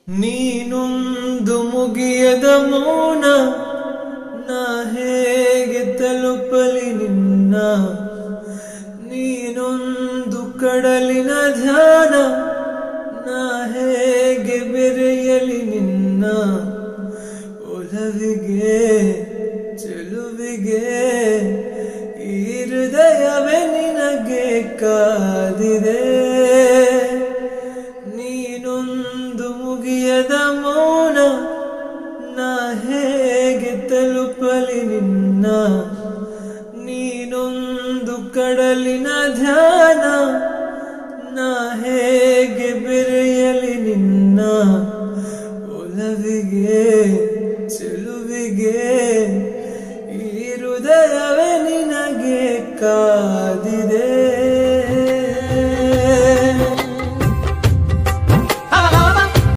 ನೀನೊಂದು ಮುಗಿಯದ ಮೌನ, ನಾ ಹೇಗೆ ತಲುಪಲಿ ನಿನ್ನ. ನೀನೊಂದು ಕಡಲಿನ ಧ್ಯಾನ, ನಾ ಹೇಗೆ ಬೆರೆಯಲಿ ನಿನ್ನ. ಒಲವಿಗೆ ಚೆಲುವಿಗೆ ಈ ಹೃದಯವೇ ನಿನಗೆ ಕಾದಿದೆ. ನೀನೊಂದು ಮುಗಿಯದ ಮೌನ, ನಾ ಹೇಗೆ ತಲುಪಲಿ ನಿನ್ನ. ನೀನೊಂದು ಕಡಲಿನ ಧ್ಯಾನ, ನಾ ಹೇಗೆ ಬೆರೆಯಲಿ ನಿನ್ನ. ಒಲವಿಗೆ ಚೆಲುವಿಗೆ ಈ ಹೃದಯವೇ ನಿನಗೆ ಕಾದಿದೆ.